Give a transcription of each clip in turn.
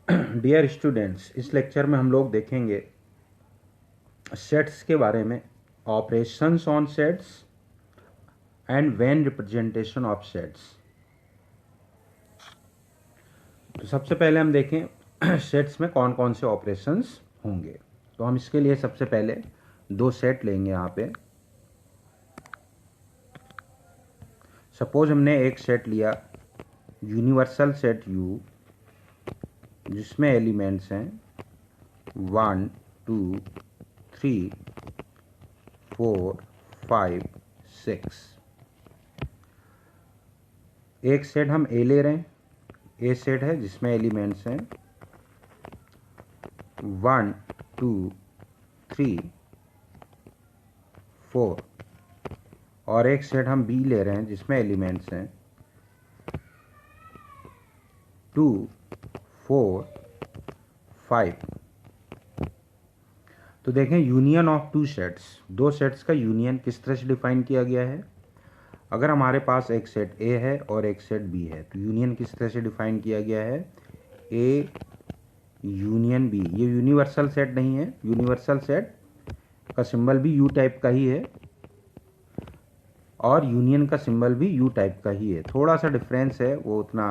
Dear students, इस lecture में हम लोग देखेंगे सेट्स के बारे में, operations on sets and when representation of sets. तो सबसे पहले हम देखें सेट्स में कौन कौन से ऑपरेशंस होंगे। तो हम इसके लिए सबसे पहले दो सेट लेंगे। यहाँ पे सपोज हमने एक सेट लिया यूनिवर्सल सेट U, जिसमें एलिमेंट्स हैं 1 2 3 4 5 6। एक सेट हम A ले रहे हैं। A सेट है जिसमें एलिमेंट्स हैं 1 2 3 4, और एक सेट हम B ले रहे हैं जिसमें एलिमेंट्स हैं 2 4 5। तो देखें यूनियन ऑफ टू सेट्स, दो सेट्स का यूनियन किस तरह से डिफाइन किया गया है। अगर हमारे पास एक सेट A है और एक सेट B है तो यूनियन किस तरह से डिफाइन किया गया है, A यूनियन B। ये यूनिवर्सल सेट नहीं है, यूनिवर्सल सेट का सिंबल भी U टाइप का ही है और यूनियन का सिंबल भी U टाइप का ही है। थोड़ा सा डिफरेंस है, वो उतना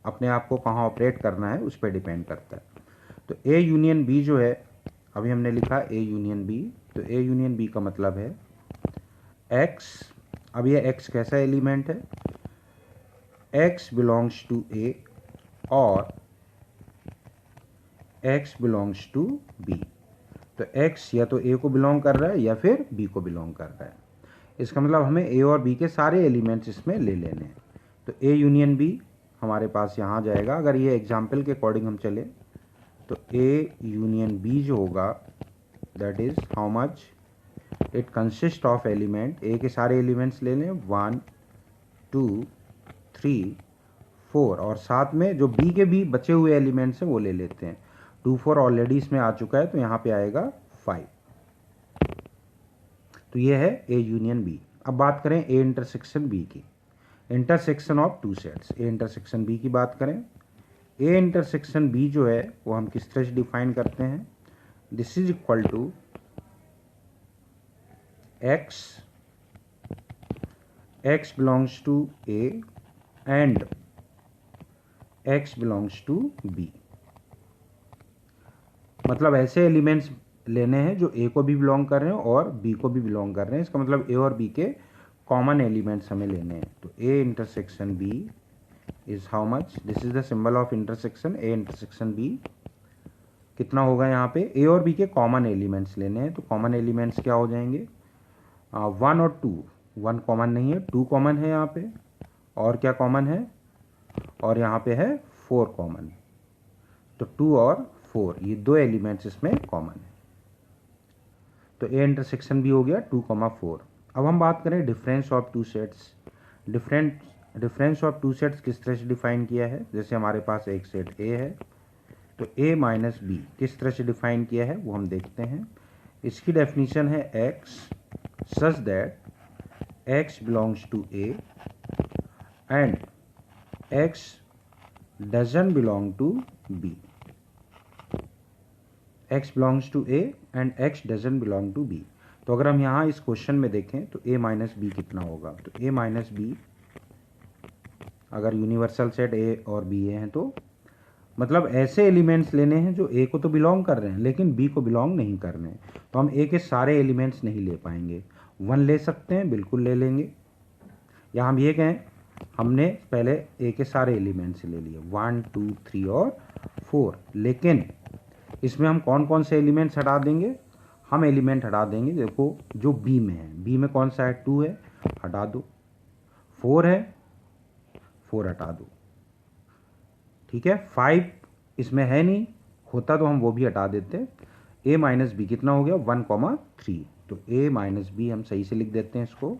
अपने आप को कहाँ ऑपरेट करना है उस पर डिपेंड करता है। तो A यूनियन B जो है, अभी हमने लिखा A यूनियन B, तो A यूनियन B का मतलब है X। अब ये X कैसा एलिमेंट है, X बिलोंग्स टू A और X बिलोंग्स टू B। तो X या तो A को बिलोंग कर रहा है या फिर B को बिलोंग कर रहा है। इसका मतलब हमें A और B के सारे एलिमेंट्स इसमें ले लेने हैं। तो A यूनियन B हमारे पास यहाँ जाएगा। अगर ये एग्जाम्पल के अकॉर्डिंग हम चले तो A यूनियन B जो होगा, that is how much it consist of element. A के सारे एलिमेंट्स ले लें 1 2 3 4, और साथ में जो B के भी बचे हुए एलिमेंट्स हैं वो ले लेते हैं। 2 4 ऑलरेडी इसमें आ चुका है तो यहाँ पे आएगा 5। तो ये है A यूनियन B। अब बात करें A इंटरसेक्शन B की, intersection of two sets. A intersection B की बात करें, A इंटरसेक्शन B जो है वो हम किस तरह से डिफाइन करते हैं, this is equal to X belongs to A and X belongs to B। मतलब ऐसे एलिमेंट्स लेने हैं जो A को भी बिलोंग कर रहे हैं और B को भी बिलोंग कर रहे हैं। इसका मतलब A और B के कॉमन एलिमेंट्स हमें लेने हैं। तो A intersection B is how much, this is the symbol of intersection. A intersection B कितना होगा, यहाँ पे A और B के कॉमन एलिमेंट्स लेने हैं। तो कॉमन एलिमेंट्स क्या हो जाएंगे, 1 और 2। 1 कॉमन नहीं है, 2 कॉमन है यहाँ पे, और क्या कॉमन है, और यहाँ पे है 4 कॉमन। तो 2 और 4 ये दो एलिमेंट्स इसमें कॉमन है। तो A इंटरसेक्शन भी हो गया 2 4। अब हम बात करें difference of two sets. Difference of two sets किस तरह से डिफाइन किया है। जैसे हमारे पास एक सेट A है तो A माइनस B किस तरह से डिफाइन किया है वो हम देखते हैं। इसकी डेफिनेशन है X such that X belongs to A and X doesn't belong to B। X belongs to A and X doesn't belong to B। तो अगर हम यहाँ इस क्वेश्चन में देखें तो A माइनस B कितना होगा, तो A माइनस B अगर यूनिवर्सल सेट A और B हैं तो मतलब ऐसे एलिमेंट्स लेने हैं जो A को तो बिलोंग कर रहे हैं लेकिन B को बिलोंग नहीं कर रहे हैं। तो हम A के सारे एलिमेंट्स नहीं ले पाएंगे। 1 ले सकते हैं, बिल्कुल ले लेंगे। या हम ये कहें हमने पहले A के सारे एलिमेंट्स ले लिए 1 2 3 और 4, लेकिन इसमें हम कौन कौन से एलिमेंट्स हटा देंगे, हम एलिमेंट हटा देंगे। देखो जो B में है, B में कौन सा है, 2 है, हटा दो। 4 है, 4 हटा दो, ठीक है। 5 इसमें है नहीं, होता तो हम वो भी हटा देते। A माइनस B कितना हो गया, 1 3। तो A माइनस B हम सही से लिख देते हैं, इसको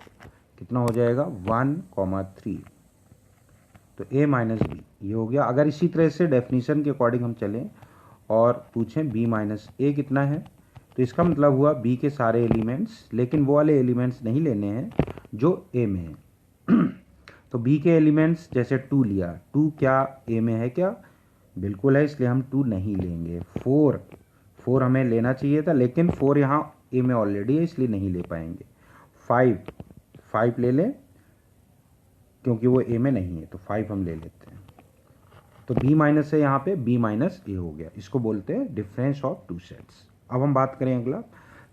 कितना हो जाएगा 1 3। तो A माइनस B ये हो गया। अगर इसी तरह से डेफिनेशन के अकॉर्डिंग हम चलें और पूछें B माइनस A कितना है, तो इसका मतलब हुआ B के सारे एलिमेंट्स, लेकिन वो वाले एलिमेंट्स नहीं लेने हैं जो A में है। तो B के एलिमेंट्स जैसे 2 लिया, 2 क्या A में है क्या, बिल्कुल है, इसलिए हम 2 नहीं लेंगे। 4 हमें लेना चाहिए था, लेकिन 4 यहाँ ए में ऑलरेडी है, इसलिए नहीं ले पाएंगे। 5 ले लें, क्योंकि वो ए में नहीं है, तो 5 हम ले लेते हैं। तो बी माइनस है यहाँ पे, बी माइनस ए हो गया। इसको बोलते हैं डिफरेंस ऑफ टू सेट्स। अब हम बात करें अगला,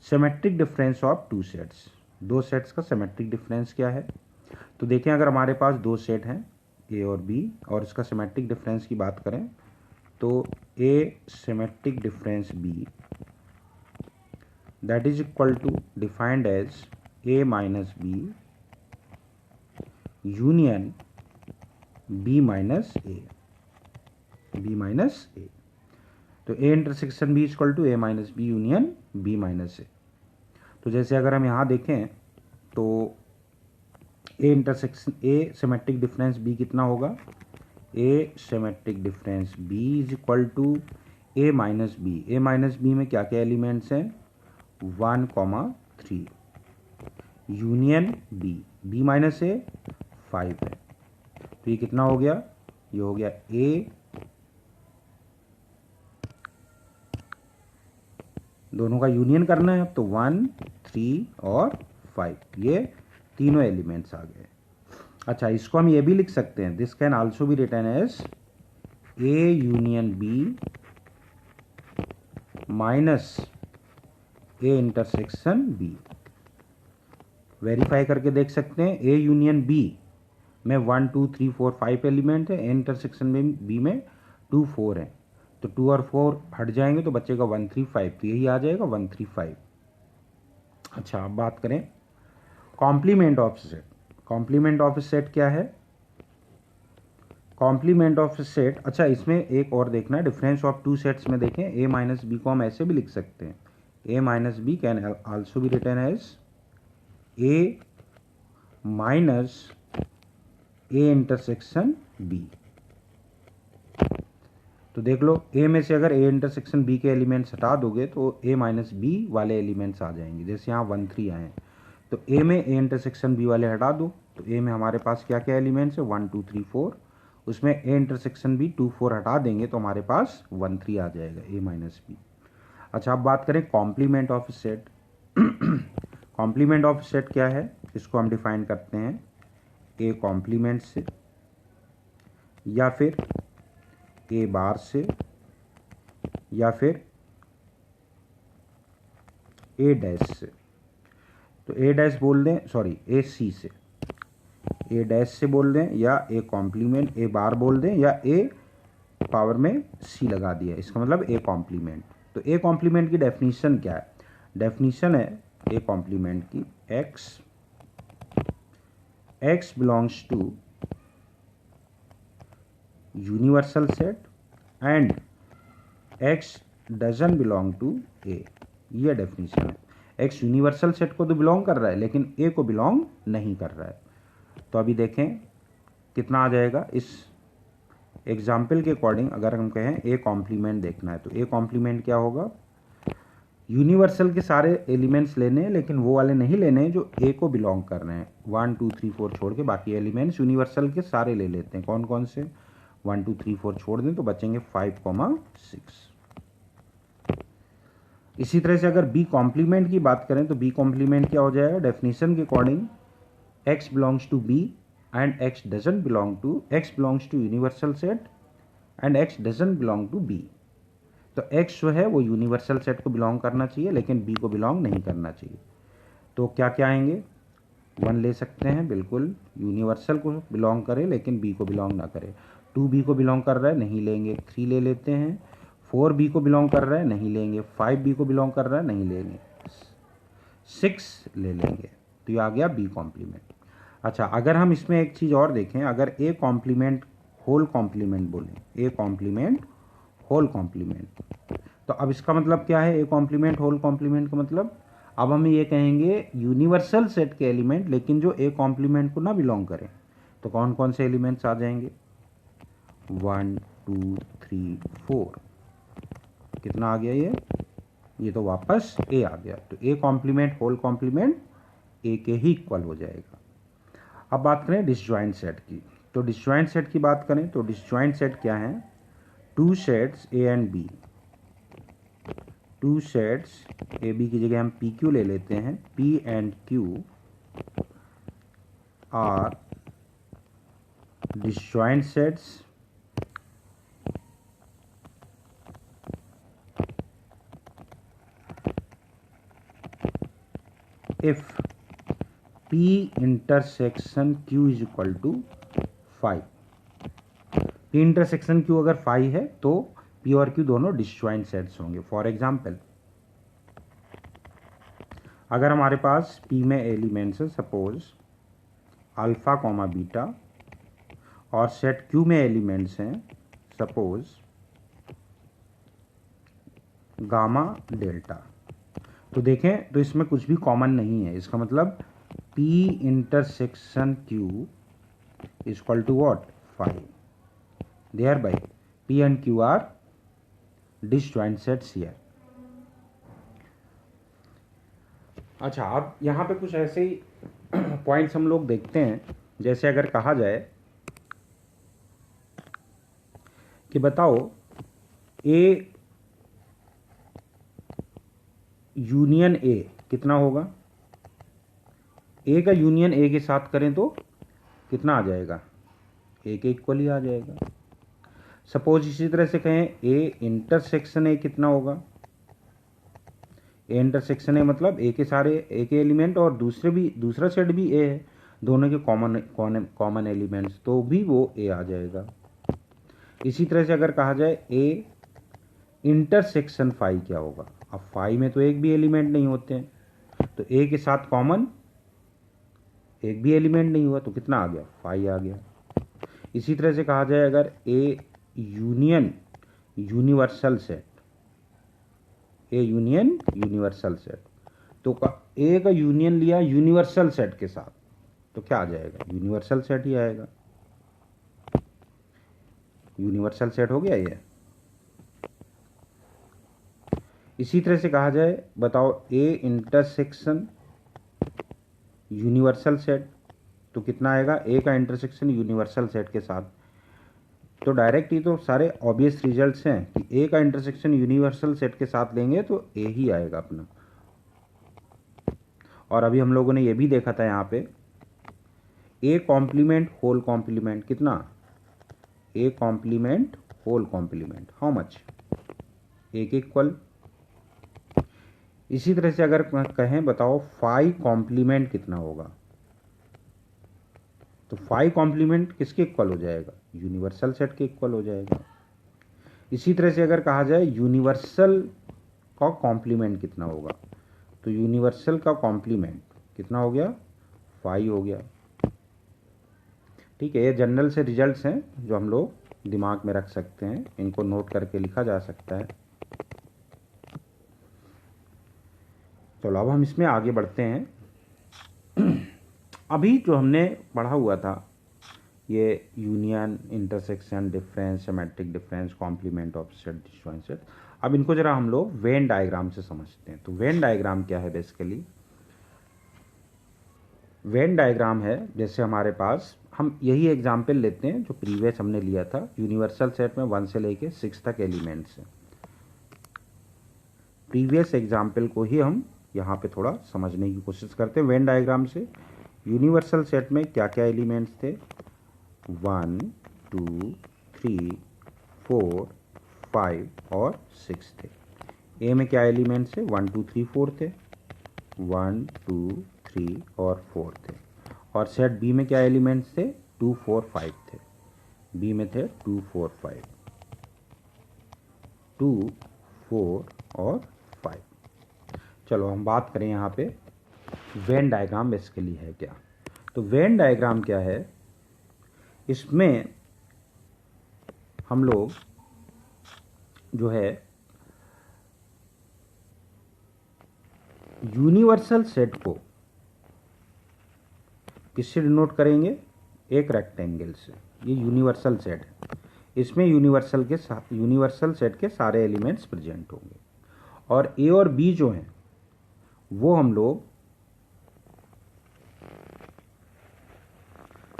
symmetric difference of two sets. दो सेट्स का सिमेट्रिक डिफरेंस क्या है? तो देखें, अगर हमारे पास दो सेट हैं ए और बी, और इसका सिमेट्रिक डिफरेंस की बात करें तो A symmetric difference B that is equal to defined as A minus B union B minus A, B minus A. तो A intersection B equal to A minus B union B minus A. तो जैसे अगर हम यहाँ देखें तो A intersection A symmetric difference B कितना होगा? A symmetric difference B is equal to A minus B. A minus B में क्या क्या एलिमेंट्स हैं? 1, 3 यूनियन बी, बी माइनस ए 5 है। तो ये कितना हो गया? ये हो गया ए, दोनों का यूनियन करना है तो 1, 3 और 5, ये तीनों एलिमेंट्स आ गए। अच्छा, इसको हम ये भी लिख सकते हैं, this can also be written as A union B minus A intersection B. Verify करके देख सकते हैं, ए यूनियन बी में 1, 2, 3, 4, 5 एलिमेंट है, ए इंटरसेक्शन में बी में 2, 4 है। तो 2 और 4 हट जाएंगे तो बचेगा 1, 3, 5, तो यही आ जाएगा 1, 3, 5। अच्छा, अब बात करें complement of set. Complement of set क्या है? कॉम्प्लीमेंट ऑफ सेट, अच्छा इसमें एक और देखना है, डिफरेंस ऑफ टू सेट्स में देखें, ए माइनस बी को हम ऐसे भी लिख सकते हैं, A minus B can also be written as A minus A intersection B. तो देख लो, ए में से अगर ए इंटरसेक्शन बी के एलिमेंट्स हटा दोगे तो ए माइनस बी वाले एलिमेंट्स आ जाएंगे। जैसे यहाँ 1, 3 आए हैं, तो ए में ए इंटरसेक्शन बी वाले हटा दो, तो ए में हमारे पास क्या क्या एलिमेंट्स है? 1, 2, 3, 4। उसमें ए इंटरसेक्शन बी 2, 4 हटा देंगे तो हमारे पास 1, 3 आ जाएगा, ए माइनस बी। अच्छा, अब बात करें complement of set. Complement of set क्या है? इसको हम डिफाइन करते हैं ए कॉम्प्लीमेंट से, या फिर ए बार से, या फिर ए डैश से। तो ए डैश बोल दें, सॉरी ए सी से, ए डैश से बोल दें, या ए कॉम्प्लीमेंट ए बार बोल दें, या ए पावर में सी लगा दिया, इसका मतलब ए कॉम्प्लीमेंट। तो ए कॉम्प्लीमेंट की डेफिनेशन क्या है? डेफिनेशन है ए कॉम्प्लीमेंट की, x belongs to universal set and x doesn't belong to A. ये डेफिनेशन है। एक्स यूनिवर्सल सेट को तो बिलोंग कर रहा है, लेकिन ए को बिलोंग नहीं कर रहा है। तो अभी देखें कितना आ जाएगा। इस एग्जाम्पल के अकॉर्डिंग अगर हम कहें ए कॉम्प्लीमेंट देखना है, तो ए कॉम्प्लीमेंट क्या होगा? यूनिवर्सल के सारे एलिमेंट्स लेने हैं, लेकिन वो वाले नहीं लेने हैं जो ए को बिलोंग कर रहे हैं। 1, 2, 3, 4 छोड़ के बाकी एलिमेंट्स यूनिवर्सल के सारे ले लेते हैं। कौन कौन से? 1, 2, 3, 4 छोड़ दें तो बचेंगे 5, 6। इसी तरह से अगर बी कॉम्प्लीमेंट की बात करें तो बी कॉम्प्लीमेंट क्या हो जाएगा? डेफिनेशन के according X belongs to B and X doesn't belong to, X belongs to universal set and X doesn't belong to B. तो एक्स जो है वो यूनिवर्सल सेट को बिलोंग करना चाहिए, लेकिन बी को बिलोंग नहीं करना चाहिए। तो क्या क्या आएंगे? 1 ले सकते हैं, बिल्कुल यूनिवर्सल को बिलोंग करे लेकिन बी को बिलोंग ना करे। 2 बी को बिलोंग कर रहा है, नहीं लेंगे। 3 ले लेते हैं। 4 बी को बिलोंग कर रहा है, नहीं लेंगे। 5 बी को बिलोंग कर रहा है, नहीं लेंगे। 6 ले लेंगे। तो ये आ गया बी कॉम्प्लीमेंट। अच्छा, अगर हम इसमें एक चीज़ और देखें, अगर ए कॉम्प्लीमेंट होल कॉम्प्लीमेंट बोलें, ए कॉम्प्लीमेंट होल कॉम्प्लीमेंट, तो अब इसका मतलब क्या है? ए कॉम्प्लीमेंट होल कॉम्प्लीमेंट का मतलब, अब हम ये कहेंगे यूनिवर्सल सेट के एलिमेंट, लेकिन जो ए कॉम्प्लीमेंट को ना बिलोंग करें। तो कौन कौन से एलिमेंट्स आ जाएंगे? 1, 2, 3, 4। कितना आ गया ये तो वापस ए आ गया। तो A complement whole complement A के ही इक्वल हो जाएगा। अब बात करें डिसजॉइंट सेट की। तो डिसजॉइंट सेट की बात करें तो डिसजॉइंट सेट क्या है? Two sets A and B, two sets A B की जगह हम पी क्यू ले लेते हैं, P and Q are disjoint sets if P intersection Q is equal to 5। P intersection Q अगर 5 है तो P और Q दोनों डिसजॉइंट सेट्स होंगे। फॉर एग्जाम्पल अगर हमारे पास P में एलिमेंट्स है सपोज अल्फा कॉमा बीटा और सेट Q में एलिमेंट्स हैं सपोज गामा डेल्टा, तो देखें तो इसमें कुछ भी कॉमन नहीं है। इसका मतलब P intersection Q is equal to what 5, thereby P and Q are disjoint sets here. अच्छा, अब यहाँ पे कुछ ऐसे ही पॉइंट्स हम लोग देखते हैं, जैसे अगर कहा जाए कि बताओ ए यूनियन ए कितना होगा, ए का यूनियन ए के साथ करें तो कितना आ जाएगा, ए के इक्वल ही आ जाएगा। सपोज इसी तरह से कहें ए इंटरसेक्शन ए कितना होगा, ए इंटरसेक्शन ए मतलब ए के सारे ए के एलिमेंट और दूसरा सेट भी ए है, दोनों के कॉमन एलिमेंट्स, तो भी वो ए आ जाएगा। इसी तरह से अगर कहा जाए ए इंटरसेक्शन फाई क्या होगा, अब फाई में तो एक भी एलिमेंट नहीं होते हैं, तो ए के साथ कॉमन एक भी एलिमेंट नहीं हुआ तो कितना आ गया, फाई आ गया। इसी तरह से कहा जाए अगर A union universal set, A union universal set, तो ए का यूनियन लिया यूनिवर्सल सेट के साथ तो क्या आ जाएगा, यूनिवर्सल सेट ही आएगा। यूनिवर्सल सेट हो गया ये। इसी तरह से कहा जाए बताओ ए इंटरसेक्शन यूनिवर्सल सेट, तो कितना आएगा, ए का इंटरसेक्शन यूनिवर्सल सेट के साथ, तो डायरेक्ट ही तो सारे ऑब्वियस रिजल्ट्स हैं कि ए का इंटरसेक्शन यूनिवर्सल सेट के साथ लेंगे तो ए ही आएगा अपना। और अभी हम लोगों ने ये भी देखा था यहाँ पे ए कॉम्प्लीमेंट होल कॉम्प्लीमेंट कितना, A complement whole complement how much, A के इक्वल। इसी तरह से अगर कहें बताओ फाई कॉम्प्लीमेंट कितना होगा, तो फाई कॉम्प्लीमेंट किसके इक्वल हो जाएगा, यूनिवर्सल सेट के इक्वल हो जाएगा। इसी तरह से अगर कहा जाए यूनिवर्सल का कॉम्प्लीमेंट कितना होगा, तो यूनिवर्सल का कॉम्प्लीमेंट कितना हो गया, फाई हो गया। ठीक है, ये जनरल से रिजल्ट्स हैं जो हम लोग दिमाग में रख सकते हैं, इनको नोट करके लिखा जा सकता है। चलो अब हम इसमें आगे बढ़ते हैं। अभी जो हमने पढ़ा हुआ था ये union, intersection, difference, symmetric difference, complement, offset, disjoint set, अब इनको जरा हम लोग वेन डायग्राम से समझते हैं। तो वेन डायग्राम क्या है, बेसिकली वेन डायग्राम है जैसे हमारे पास, हम यही एग्जाम्पल लेते हैं जो प्रीवियस हमने लिया था, यूनिवर्सल सेट में 1 से लेके 6 तक एलिमेंट्स हैं। प्रीवियस एग्जाम्पल को ही हम यहाँ पे थोड़ा समझने की कोशिश करते हैं। वेन डायग्राम से यूनिवर्सल सेट में क्या क्या एलिमेंट्स थे, 1 2 3 4 5 और 6 थे। ए में क्या एलिमेंट्स है, 1 2 3 4 थे, 1 2 3 और 4 थे। और सेट बी में क्या एलिमेंट्स थे, 2 4 5 थे, बी में थे 2 4 5, 2 4 और 5। चलो हम बात करें यहाँ पे वेन डायग्राम बेसिकली है क्या। तो वेन डायग्राम क्या है, इसमें हम लोग जो है यूनिवर्सल सेट को किससे डिनोट करेंगे, एक रेक्टेंगल से। ये यूनिवर्सल सेट है, इसमें यूनिवर्सल सेट के सारे एलिमेंट्स प्रेजेंट होंगे। और ए और बी जो हैं वो हम लोग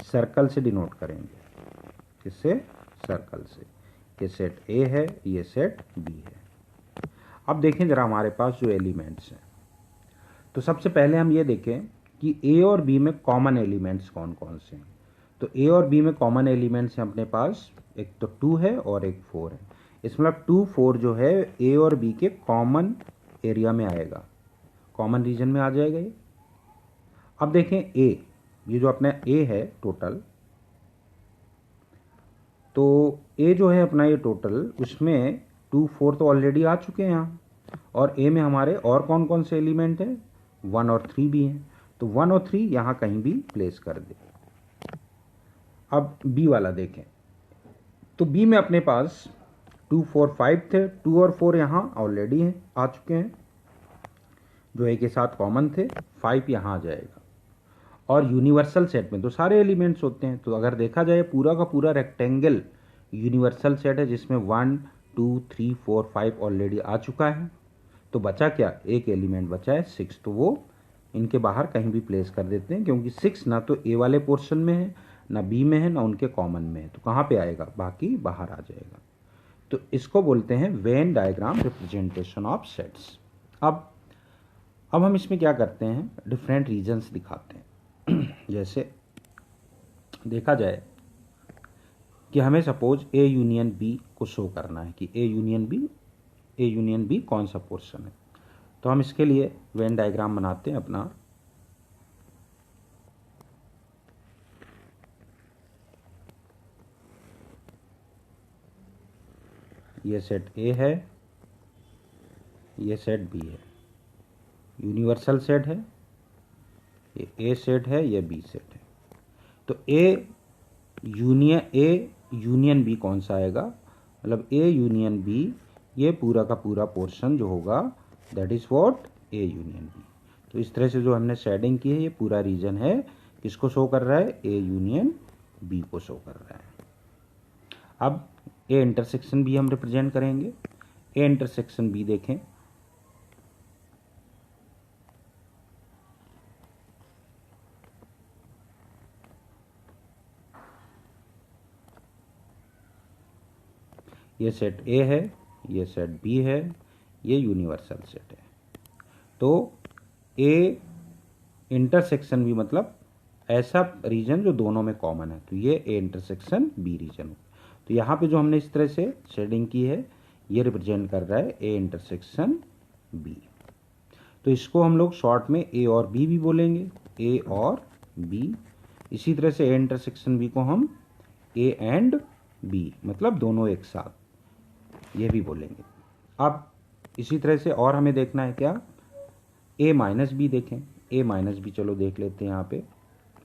सर्कल से डिनोट करेंगे, किससे, सर्कल से। ये सेट ए है, ये सेट बी है। अब देखें जरा हमारे पास जो एलिमेंट्स हैं, तो सबसे पहले हम ये देखें कि ए और बी में कॉमन एलिमेंट्स कौन कौन से हैं। तो ए और बी में कॉमन एलिमेंट्स हैं अपने पास, एक तो 2 है और एक 4 है। इसमें मतलब 2 4 जो है ए और बी के कॉमन एरिया में आएगा, कॉमन रीजन में आ जाएगा ये। अब देखें ए, ये जो अपना ए है टोटल, तो ए जो है अपना ये टोटल, उसमें 2 4 तो ऑलरेडी आ चुके हैं यहाँ, और ए में हमारे और कौन कौन से एलिमेंट हैं, 1 और 3 भी हैं। तो 1 और 3 यहाँ कहीं भी प्लेस कर दे। अब बी वाला देखें, तो बी में अपने पास 2 4 5 थे, 2 और 4 यहाँ ऑलरेडी हैं, आ चुके हैं, जो ए के साथ कॉमन थे। 5 यहाँ आ जाएगा। और यूनिवर्सल सेट में तो सारे एलिमेंट्स होते हैं, तो अगर देखा जाए पूरा का पूरा रेक्टेंगल यूनिवर्सल सेट है, जिसमें 1 2 3 4 5 ऑलरेडी आ चुका है। तो बचा क्या, एक एलिमेंट बचा है 6, तो वो इनके बाहर कहीं भी प्लेस कर देते हैं, क्योंकि 6 ना तो ए वाले पोर्शन में है, ना बी में है, ना उनके कॉमन में है। तो कहाँ पे आएगा, बाकी बाहर आ जाएगा। तो इसको बोलते हैं when diagram representation of sets. अब हम इसमें क्या करते हैं, डिफरेंट रीजन्स दिखाते हैं। जैसे देखा जाए कि हमें सपोज ए यूनियन बी को शो करना है कि ए यूनियन बी कौन सा पोर्शन है। तो हम इसके लिए वेन डायग्राम बनाते हैं अपना। ये सेट ए है, ये सेट बी है, यूनिवर्सल सेट है, ये ए सेट है, ये बी सेट है। तो ए यूनियन बी कौन सा आएगा, मतलब ए यूनियन बी, ये पूरा का पूरा पोर्शन जो होगा that is what, A union B. तो इस तरह से जो हमने शेडिंग की है, ये पूरा रीजन है, किसको शो कर रहा है, ए यूनियन बी को शो कर रहा है। अब ए इंटरसेक्शन बी हम रिप्रेजेंट करेंगे। ए इंटरसेक्शन बी देखें, ये सेट ए है, ये सेट बी है, ये यूनिवर्सल सेट है। तो ए इंटरसेक्शन बी मतलब ऐसा रीजन जो दोनों में कॉमन है, तो ये ए इंटरसेक्शन बी रीजन हो। तो यहाँ पे जो हमने इस तरह से शेडिंग की है, ये रिप्रेजेंट कर रहा है ए इंटरसेक्शन बी। तो इसको हम लोग शॉर्ट में ए और बी भी बोलेंगे, ए और बी। इसी तरह से ए इंटरसेक्शन बी को हम ए एंड बी, मतलब दोनों एक साथ, ये भी बोलेंगे। अब इसी तरह से और हमें देखना है क्या, ए माइनस बी देखें। ए माइनस बी चलो देख लेते हैं यहाँ पे,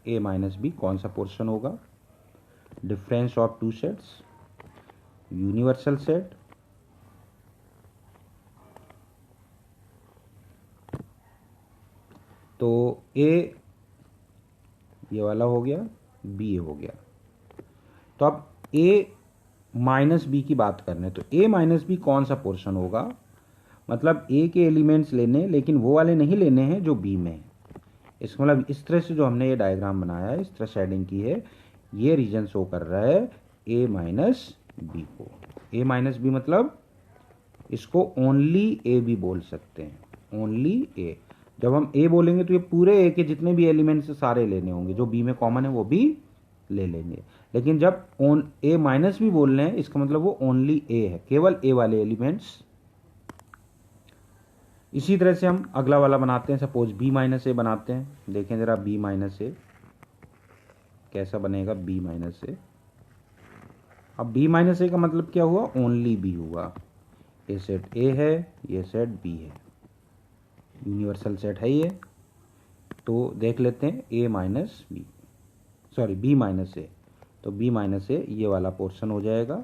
ए माइनस बी कौन सा पोर्शन होगा, difference of two sets, universal set, तो ए ये वाला हो गया, बी हो गया। तो अब ए माइनस बी की बात कर रहे हैं, तो ए माइनस बी कौन सा पोर्शन होगा, मतलब ए के एलिमेंट्स लेने, लेकिन वो वाले नहीं लेने हैं जो बी में है। इसका मतलब इस तरह से जो हमने ये डायग्राम बनाया है, इस तरह शेडिंग की है, ये रीजन शो कर रहा है ए माइनस बी को। ए माइनस बी मतलब इसको ओनली ए भी बोल सकते हैं, ओनली ए। जब हम ए बोलेंगे तो ये पूरे ए के जितने भी एलिमेंट्स सारे लेने होंगे, जो बी में कॉमन है वो भी ले लेंगे। लेकिन जब ए माइनस भी बोल रहे हैं, इसका मतलब वो ओनली ए है, केवल ए वाले एलिमेंट्स। इसी तरह से हम अगला वाला बनाते हैं, सपोज बी माइनस ए बनाते हैं। देखें जरा बी माइनस ए कैसा बनेगा, बी माइनस ए। अब बी माइनस ए का मतलब क्या हुआ, ओनली बी हुआ। ये सेट ए है, ये सेट बी है, यूनिवर्सल सेट है ये। तो देख लेते हैं A minus B, sorry B minus A. तो बी माइनस ए ये वाला पोर्शन हो जाएगा।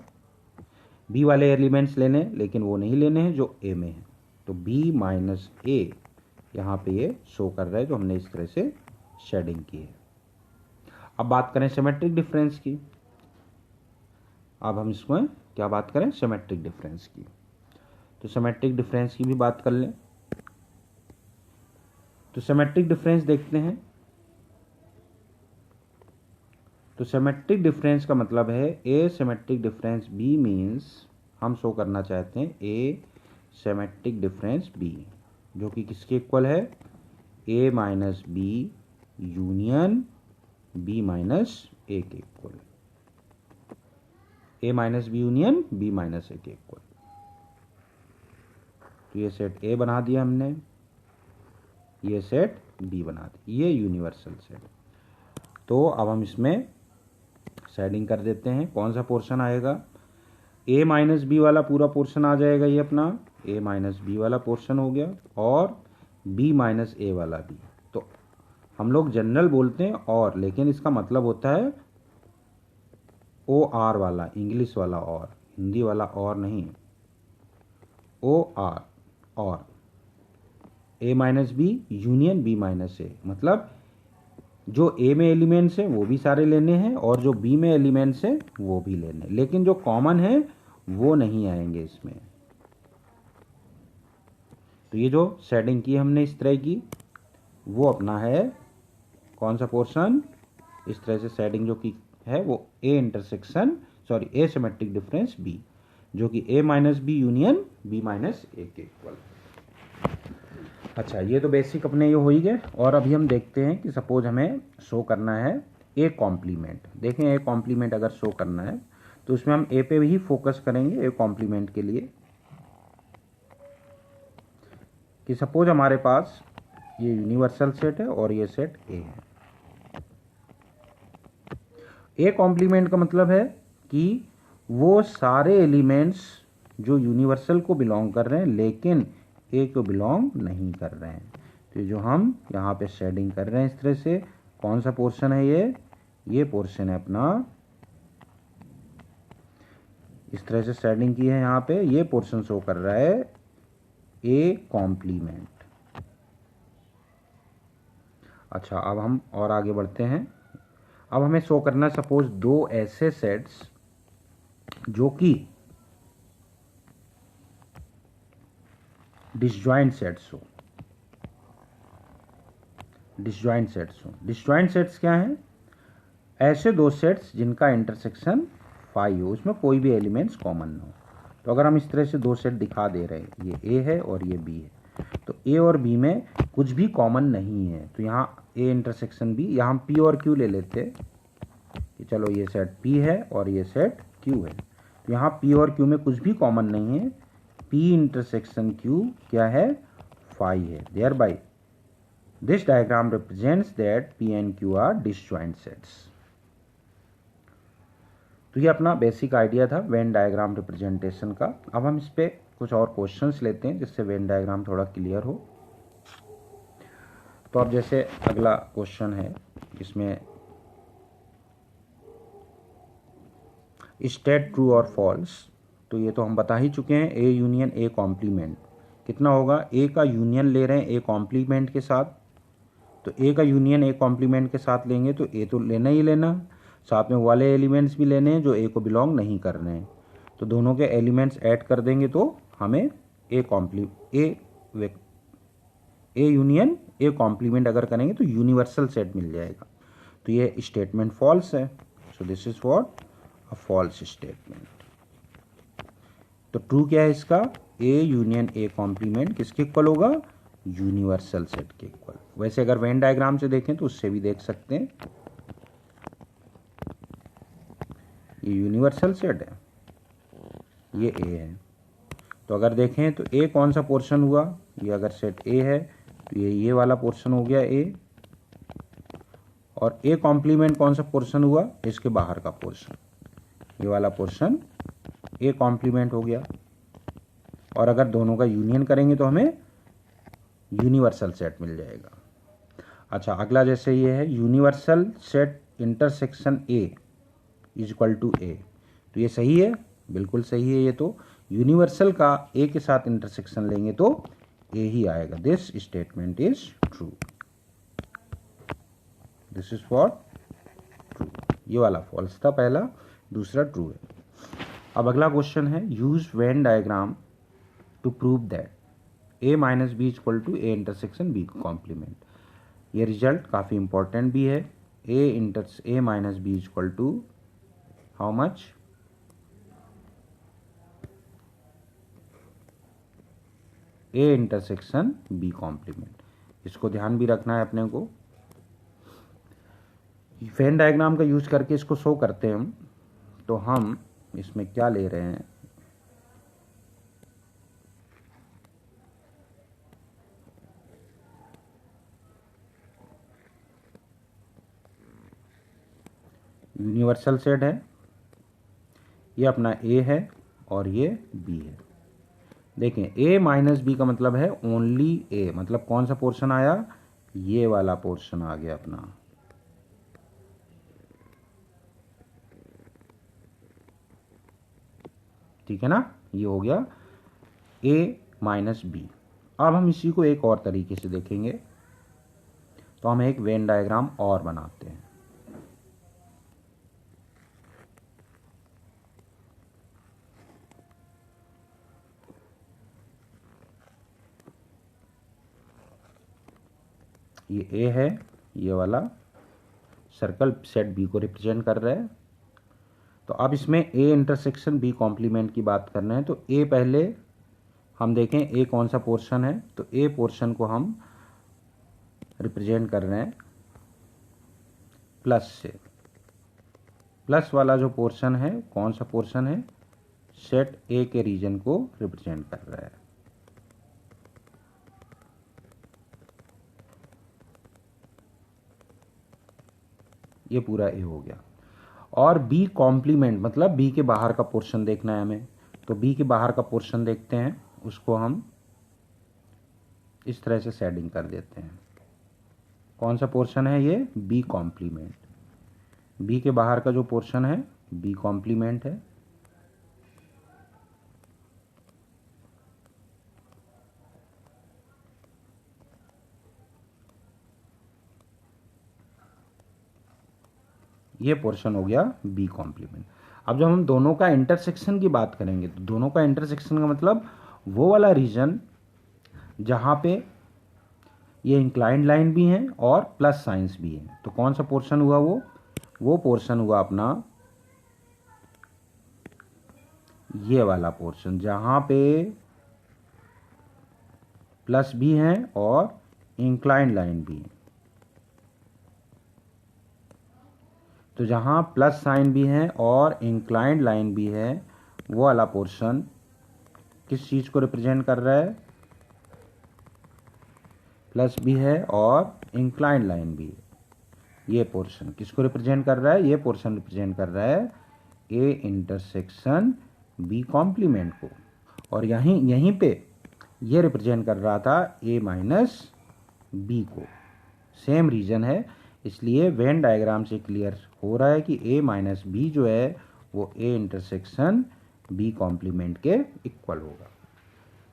बी वाले एलिमेंट्स लेने, लेकिन वो नहीं लेने हैं जो ए में है। तो बी माइनस ए यहाँ पे ये शो कर रहा है, जो हमने इस तरह से शेडिंग की है। अब बात करें सिमेट्रिक डिफरेंस की। अब हम इसमें क्या बात करें, सिमेट्रिक डिफरेंस की। तो सिमेट्रिक डिफरेंस की भी बात कर लें। तो सिमेट्रिक डिफरेंस देखते हैं। तो सिमेट्रिक डिफरेंस का मतलब है ए सिमेट्रिक डिफरेंस बी मीन्स हम शो करना चाहते हैं ए सिमेट्रिक डिफरेंस बी, जो कि किसके इक्वल है, A minus B union B minus A के equal, A minus B union B minus A के इक्वल। तो ये सेट ए बना दिया हमने, ये सेट बी बना दिया, ये यूनिवर्सल सेट। तो अब हम इसमें शेडिंग कर देते हैं। कौन सा पोर्शन आएगा, ए माइनस बी वाला पूरा पोर्शन आ जाएगा, ये अपना ए माइनस बी वाला पोर्शन हो गया, और बी माइनस ए वाला भी। तो हम लोग जनरल बोलते हैं और, लेकिन इसका मतलब होता है ओ आर वाला, इंग्लिश वाला और, हिंदी वाला और नहीं, ओ आर, और A minus B union B minus A, मतलब जो ए में एलिमेंट्स हैं वो भी सारे लेने हैं और जो बी में एलिमेंट्स हैं वो भी लेने हैं, लेकिन जो कॉमन है वो नहीं आएंगे इसमें। तो ये जो शेडिंग की हमने इस तरह की, वो अपना है कौन सा पोर्शन, इस तरह से शेडिंग जो की है वो A intersection sorry A symmetric difference B, जो कि A minus B union B minus A के इक्वल। अच्छा, ये तो बेसिक अपने ये हो ही गए। और अभी हम देखते हैं कि सपोज हमें शो करना है ए कॉम्प्लीमेंट। देखें, ए कॉम्प्लीमेंट अगर शो करना है तो उसमें हम ए पे भी फोकस करेंगे, ए कॉम्प्लीमेंट के लिए, कि सपोज हमारे पास ये यूनिवर्सल सेट है और ये सेट ए है। ए कॉम्प्लीमेंट का मतलब है कि वो सारे एलिमेंट्स जो यूनिवर्सल को बिलोंग कर रहे हैं लेकिन ए को बिलोंग नहीं कर रहे हैं। तो जो हम यहाँ पे शेडिंग कर रहे हैं इस तरह से, कौन सा पोर्शन है ये पोर्शन है अपना, इस तरह से शेडिंग की है यहाँ पे, ये पोर्शन शो कर रहा है ए कॉम्प्लीमेंट। अच्छा, अब हम और आगे बढ़ते हैं। अब हमें शो करना है सपोज दो ऐसे सेट्स जो कि डिसजॉइंट सेट्स हो। डिसजॉइंट सेट्स हो, डिसजॉइंट सेट्स क्या हैं, ऐसे दो सेट्स जिनका इंटरसेक्शन फाई हो, उसमें कोई भी एलिमेंट्स कॉमन ना हो। तो अगर हम इस तरह से दो सेट दिखा दे रहे हैं, ये ए है और ये बी है, तो ए और बी में कुछ भी कॉमन नहीं है, तो यहाँ ए इंटरसेक्शन बी, यहाँ हम पी और क्यू ले लेते कि चलो ये सेट पी है और ये सेट क्यू है। तो यहाँ पी और क्यू में कुछ भी कॉमन नहीं है, पी इंटरसेक्शन क्यू क्या है, फाई है। Thereby this diagram represents that P and Q are disjoint sets. तो ये अपना बेसिक आइडिया था वेन डायग्राम रिप्रेजेंटेशन का। अब हम इस पे कुछ और क्वेश्चंस लेते हैं जिससे वेन डायग्राम थोड़ा क्लियर हो। तो अब जैसे अगला क्वेश्चन है, इसमें स्टेट ट्रू और फॉल्स। तो ये तो हम बता ही चुके हैं, ए यूनियन ए कॉम्प्लीमेंट कितना होगा, ए का यूनियन ले रहे हैं ए कॉम्प्लीमेंट के साथ, तो ए का यूनियन ए कॉम्प्लीमेंट के साथ लेंगे तो ए तो लेना ही लेना, साथ में वाले एलिमेंट्स भी लेने हैं जो ए को बिलोंग नहीं कर रहे हैं। तो दोनों के एलिमेंट्स ऐड कर देंगे तो हमें ए यूनियन ए कॉम्प्लीमेंट अगर करेंगे तो यूनिवर्सल सेट मिल जाएगा। तो ये स्टेटमेंट फॉल्स है। So this is what a false statement. तो ट्रू क्या है इसका, ए यूनियन ए कॉम्प्लीमेंट किसके इक्वल होगा, यूनिवर्सल सेट के इक्वल। वैसे अगर वेन डायग्राम से देखें तो उससे भी देख सकते हैं, ये यूनिवर्सल सेट है, ये ए है। तो अगर देखें तो ए कौन सा पोर्शन हुआ, ये अगर सेट ए है तो ये वाला पोर्शन हो गया ए, और ए कॉम्प्लीमेंट कौन सा पोर्शन हुआ, इसके बाहर का पोर्शन, ये वाला पोर्शन ए कॉम्प्लीमेंट हो गया। और अगर दोनों का यूनियन करेंगे तो हमें यूनिवर्सल सेट मिल जाएगा। अच्छा, अगला जैसे ये है universal set intersection A is equal to A, तो ये सही है, बिल्कुल सही है। ये तो यूनिवर्सल का ए के साथ इंटरसेक्शन लेंगे तो ए ही आएगा। This statement is true, this is for true. ये वाला फॉल्स था पहला, दूसरा ट्रू है। अब अगला क्वेश्चन है, use Venn diagram to prove that A minus B equal to A intersection B complement. ये रिजल्ट काफ़ी इंपॉर्टेंट भी है A minus B is equal to how much? A intersection B complement. इसको ध्यान भी रखना है अपने को। वेन डायग्राम का यूज करके इसको शो करते हैं हम। तो हम इसमें क्या ले रहे हैं, यूनिवर्सल सेट है, ये अपना A है और ये B है। देखें A माइनस बी का मतलब है ओनली A, मतलब कौन सा पोर्शन आया, ये वाला पोर्शन आ गया अपना। ठीक है ना, ये हो गया A माइनस बी। अब हम इसी को एक और तरीके से देखेंगे। तो हम एक वेन डायग्राम और बनाते हैं। ये A है, ये वाला सर्कल सेट B को रिप्रेजेंट कर रहा है। तो अब इसमें A इंटरसेक्शन B कॉम्प्लीमेंट की बात कर रहे हैं। तो A पहले हम देखें A कौन सा पोर्शन है। तो A पोर्शन को हम रिप्रेजेंट कर रहे हैं प्लस से। प्लस वाला जो पोर्शन है कौन सा पोर्शन है, सेट A के रीजन को रिप्रेजेंट कर रहा है। ये पूरा A हो गया। और B कॉम्प्लीमेंट मतलब B के बाहर का पोर्शन देखना है हमें। तो B के बाहर का पोर्शन देखते हैं, उसको हम इस तरह से शेडिंग कर देते हैं। कौन सा पोर्शन है ये, B कॉम्प्लीमेंट। B के बाहर का जो पोर्शन है B कॉम्प्लीमेंट है। ये पोर्शन हो गया B कॉम्प्लीमेंट। अब जब हम दोनों का इंटरसेक्शन की बात करेंगे, तो दोनों का इंटरसेक्शन का मतलब वो वाला रीजन जहां पे ये इंक्लाइंड लाइन भी है और प्लस साइंस भी है। तो कौन सा पोर्शन हुआ, वो पोर्शन हुआ अपना ये वाला पोर्शन जहां पे प्लस भी है और इंक्लाइंड लाइन भी है। तो जहां प्लस साइन भी है और इंक्लाइंड लाइन भी है, वो वाला पोर्शन किस चीज को रिप्रेजेंट कर रहा है, प्लस भी है और इंक्लाइंड लाइन भी है। ये पोर्शन किसको रिप्रेजेंट कर रहा है, ये पोर्शन रिप्रेजेंट कर रहा है ए इंटरसेक्शन बी कॉम्प्लीमेंट को। और यहीं पे ये रिप्रेजेंट कर रहा था ए माइनस बी को। सेम रीजन है, इसलिए वेन डायग्राम से क्लियर हो रहा है कि ए माइनस बी जो है वो ए इंटरसेक्शन बी कॉम्प्लीमेंट के इक्वल होगा।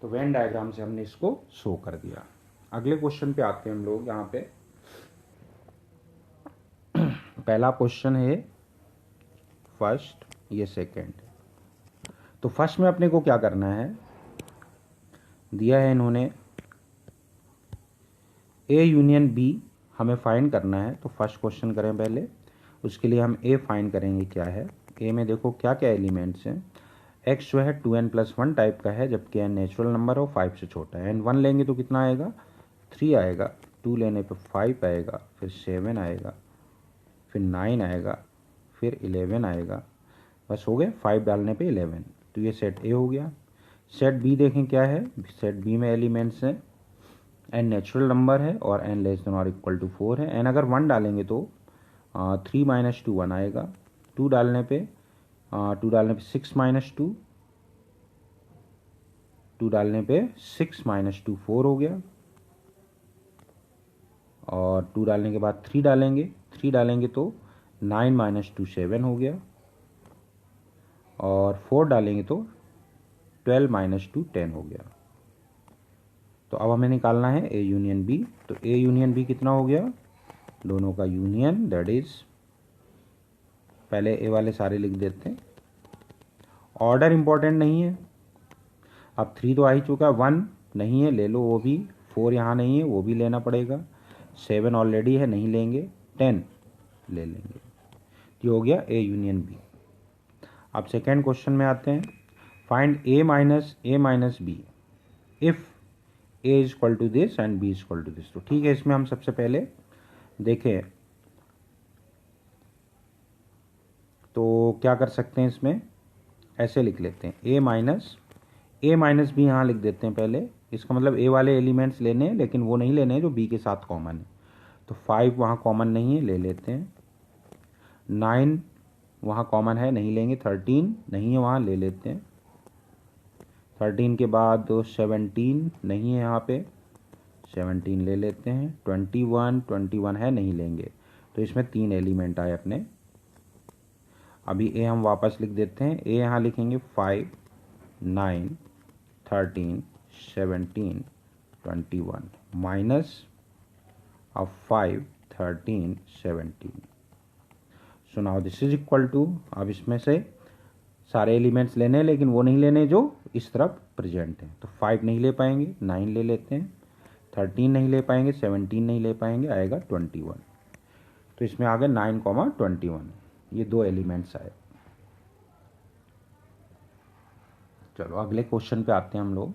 तो वेन डायग्राम से हमने इसको शो कर दिया। अगले क्वेश्चन पे आते हैं हम लोग। यहाँ पे पहला क्वेश्चन है फर्स्ट, ये सेकंड। तो फर्स्ट में अपने को क्या करना है, दिया है इन्होंने ए यूनियन बी हमें फाइंड करना है। तो फर्स्ट क्वेश्चन करें पहले, उसके लिए हम ए फाइंड करेंगे क्या है। ए में देखो क्या क्या एलिमेंट्स हैं। एक्स जो है 2n+1 टाइप का है, जबकि एन नेचुरल नंबर है, 5 से छोटा है। एन 1 लेंगे तो कितना आएगा, 3 आएगा। 2 लेने पे 5 आएगा, फिर 7 आएगा, फिर 9 आएगा, फिर 11 आएगा। बस हो गए, 5 डालने पे 11। तो ये सेट ए हो गया। सेट बी देखें क्या है। सेट बी में एलिमेंट्स हैं, एन नेचुरल नंबर है और एन लेस देन और इक्वल टू 4 है। एन अगर 1 डालेंगे तो 3 - 2 1 आएगा। 2 डालने पे 6 - 2, 2 डालने पे 6 - 2 4 हो गया। और 2 डालने के बाद 3 डालेंगे, 3 डालेंगे तो 9 - 2 7 हो गया। और 4 डालेंगे तो 12 - 2 10 हो गया। तो अब हमें निकालना है ए यूनियन बी। तो ए यूनियन बी कितना हो गया, दोनों का यूनियन, दैट इज, पहले ए वाले सारे लिख देते हैं। ऑर्डर इंपॉर्टेंट नहीं है। अब 3 तो आ ही चुका, 1 नहीं है, ले लो वो भी। 4 यहाँ नहीं है, वो भी लेना पड़ेगा। 7 ऑलरेडी है, नहीं लेंगे। 10 ले लेंगे। ये हो गया ए यूनियन बी। अब सेकेंड क्वेश्चन में आते हैं। Find A minus B if A is equal to this and B is equal to this. तो ठीक है, इसमें हम सबसे पहले देखें तो क्या कर सकते हैं, इसमें ऐसे लिख लेते हैं ए माइनस बी यहाँ लिख देते हैं पहले। इसका मतलब ए वाले एलिमेंट्स लेने हैं, लेकिन वो नहीं लेने हैं जो बी के साथ कॉमन है। तो 5 वहाँ कॉमन नहीं है, ले लेते हैं। 9 वहाँ कॉमन है, नहीं लेंगे। 13 नहीं है वहाँ, ले लेते हैं। 13 के बाद 17 नहीं है यहाँ पे, 17 ले लेते हैं। 21 है, नहीं लेंगे। तो इसमें 3 एलिमेंट आए अपने। अभी ए हम वापस लिख देते हैं। ए यहाँ लिखेंगे 5 9 13 17 21 minus of 5 13 17। So now this is equal to, अब इसमें से सारे एलिमेंट्स लेने हैं, लेकिन वो नहीं लेने जो इस तरफ प्रेजेंट हैं। तो 5 नहीं ले पाएंगे, 9 ले लेते हैं। 13 नहीं ले पाएंगे, 17 नहीं ले पाएंगे, आएगा 21। तो इसमें आ गए 9,21। ये 2 एलिमेंट्स आए। चलो अगले क्वेश्चन पे आते हैं हम लोग।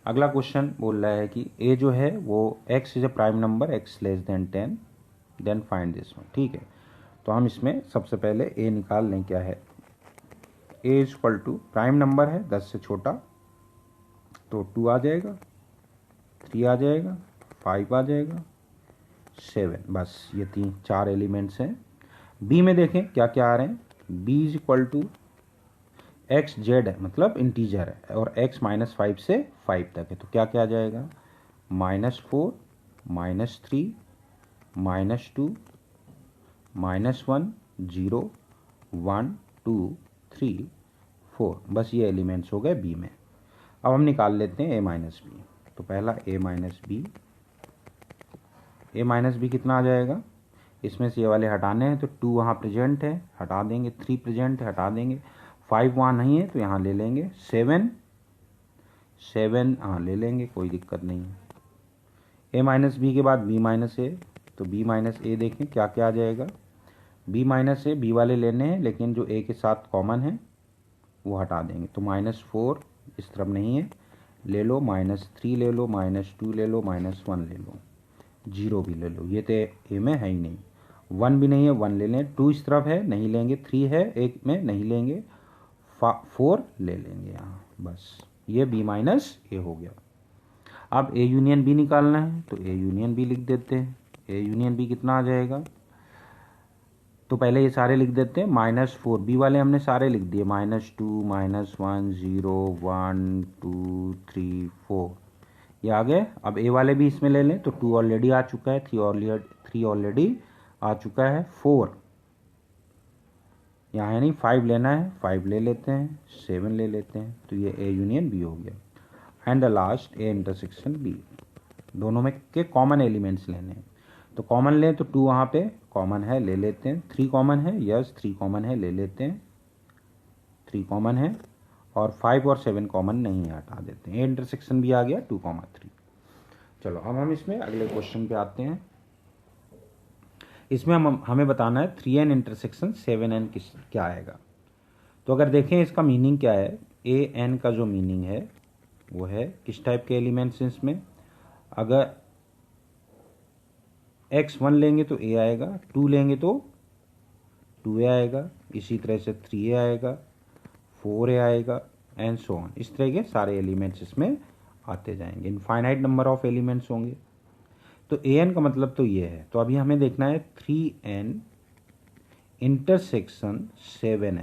अगला क्वेश्चन बोल रहा है कि ए जो है वो x is a prime number, x less than 10, then find this one. ठीक है, तो हम इसमें सबसे पहले ए निकाल लें। क्या है, A is equal to prime number है 10 से छोटा, तो 2 आ जाएगा, 3 आ जाएगा, 5 आ जाएगा, 7। बस ये 4 एलिमेंट्स हैं। बी में देखें क्या क्या आ रहे हैं। B is equal to X Z है, मतलब इंटीजर है, और x -5 से 5 तक है। तो क्या क्या आ जाएगा, -4 -3 -2 -1 0 1 2 3 4। बस ये एलिमेंट्स हो गए बी में। अब हम निकाल लेते हैं a माइनस बी। तो पहला a माइनस बी कितना आ जाएगा। इसमें से ये वाले हटाने हैं, तो 2 वहाँ प्रेजेंट है, हटा देंगे। 3 प्रेजेंट है, हटा देंगे। 5 वहाँ नहीं है, तो यहाँ ले लेंगे। 7 हाँ ले लेंगे, कोई दिक्कत नहीं है। a माइनस बी के बाद b माइनस ए, तो b माइनस ए देखें क्या क्या आ जाएगा। b माइनस ए बी वाले लेने हैं, लेकिन जो a के साथ कॉमन है वो हटा देंगे। तो -4 इस तरफ नहीं है, ले लो। -3 ले लो, -2 ले लो, -1 ले लो, 0 भी ले लो। ये तो ए में है ही नहीं। 1 भी नहीं है, 1 ले लें। 2 इस तरफ है, नहीं लेंगे। 3 है, एक में नहीं लेंगे। 4 ले लेंगे यहाँ। बस ये b माइनस ए हो गया। अब a यूनियन b निकालना है, तो a यूनियन b लिख देते हैं। a यूनियन b कितना आ जाएगा, तो पहले ये सारे लिख देते हैं। -4 b वाले हमने सारे लिख दिए। -2 -1 0 1 2 3 4 ये आ गए। अब a वाले भी इसमें ले लें, तो 2 ऑलरेडी आ चुका है, 3 ऑलरेडी आ चुका है। 4 यहाँ है नहीं, 5 लेना है, 5 ले लेते हैं। 7 ले लेते हैं। तो ये a यूनियन b हो गया। And the last a intersection b। दोनों में के कॉमन एलिमेंट्स लेने हैं, तो कॉमन लें तो 2 वहाँ पे कॉमन है, ले लेते हैं। 3 कॉमन है, यस 3 कॉमन है, ले लेते हैं। 3 कॉमन है, और 5 और 7 कॉमन नहीं है, हटा देते हैं। a इंटरसेक्शन भी आ गया 2,3। चलो अब हम इसमें अगले क्वेश्चन पे आते हैं। इसमें हमें बताना है 3n इंटरसेक्शन 7n क्या आएगा। तो अगर देखें इसका मीनिंग क्या है, ए एन का जो मीनिंग है वो है किस टाइप के एलिमेंट्स हैं इसमें। अगर x1 लेंगे तो a आएगा, 2 लेंगे तो 2a आएगा, इसी तरह से 3a आएगा, 4a आएगा, एंड सो ऑन। इस तरह के सारे एलिमेंट्स इसमें आते जाएंगे। इनफाइनाइट नंबर ऑफ एलिमेंट्स होंगे। तो an का मतलब तो ये है। तो अभी हमें देखना है 3n इंटरसेक्शन 7n।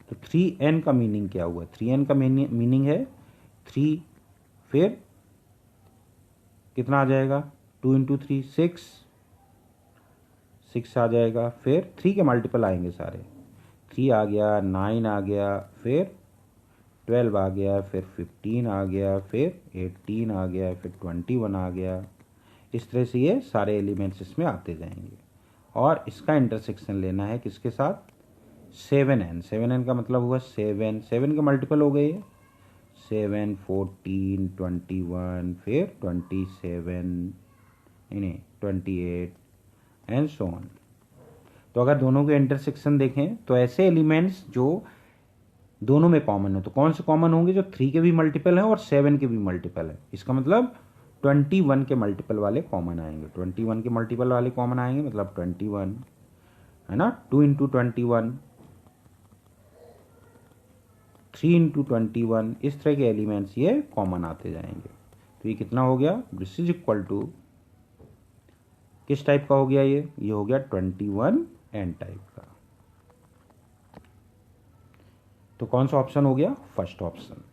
तो 3n का मीनिंग क्या हुआ। 3n का मीनिंग है 3, फिर कितना आ जाएगा, 2 × 3 6 आ जाएगा। फिर 3 के मल्टीपल आएंगे सारे। 3 आ गया, 9 आ गया, फिर 12 आ गया, फिर 15 आ गया, फिर 18 आ गया, फिर 21 आ गया। इस तरह से ये सारे एलिमेंट्स इसमें आते जाएंगे। और इसका इंटरसेक्शन लेना है किसके साथ, 7n। 7n का मतलब हुआ 7 के मल्टीपल हो गए, 7 14 21, फिर 27 नहीं 28 एंड सो ऑन। तो अगर दोनों के इंटरसेक्शन देखें तो ऐसे एलिमेंट्स जो दोनों में कॉमन है, तो कौन से कॉमन होंगे? जो 3 के भी मल्टीपल है और 7 के भी मल्टीपल है। इसका मतलब 21 के मल्टीपल वाले कॉमन आएंगे। 21 के मल्टीपल वाले कॉमन आएंगे मतलब 21 है ना, 2 इंटू 21, 3 इंटू 21, इस तरह के एलिमेंट्स ये कॉमन आते जाएंगे। तो ये कितना हो गया? दिस इज इक्वल टू किस टाइप का हो गया? ये हो गया 21 एन टाइप का। तो कौन सा ऑप्शन हो गया? First option.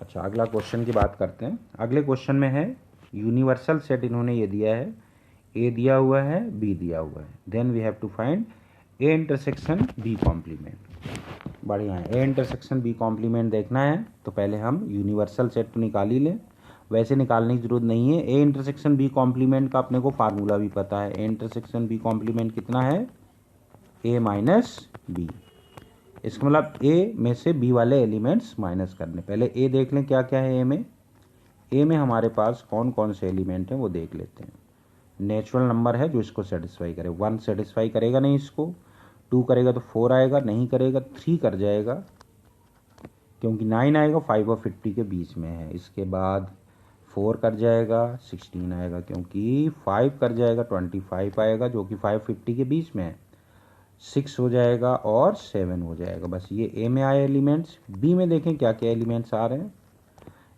अच्छा, अगला क्वेश्चन की बात करते हैं। अगले क्वेश्चन में है यूनिवर्सल सेट, इन्होंने ये दिया है, ए दिया हुआ है, बी दिया हुआ है। Then we have to find A intersection B complement. बढ़िया है, ए इंटरसेक्शन बी कॉम्प्लीमेंट देखना है तो पहले हम यूनिवर्सल सेट तो निकाल ही लें। वैसे निकालने की जरूरत नहीं है। ए इंटरसेक्शन बी कॉम्प्लीमेंट का अपने को फार्मूला भी पता है। ए इंटरसेक्शन बी कॉम्प्लीमेंट कितना है? A minus B. इसका मतलब ए में से बी वाले एलिमेंट्स माइनस करने। पहले ए देख लें क्या क्या है ए में। ए में हमारे पास कौन कौन से एलिमेंट हैं वो देख लेते हैं। नेचुरल नंबर है जो इसको सेटिस्फाई करे। 1 सेटिस्फाई करेगा नहीं इसको, 2 करेगा तो 4 आएगा, नहीं करेगा 3 कर जाएगा क्योंकि 9 आएगा 5 और 50 के बीच में है। इसके बाद 4 कर जाएगा, 16 आएगा क्योंकि 5 कर जाएगा, 25 आएगा जो कि 550 के बीच में है, 6 हो जाएगा और 7 हो जाएगा। बस ये ए में आए एलिमेंट्स। बी में देखें क्या क्या एलिमेंट्स आ रहे हैं।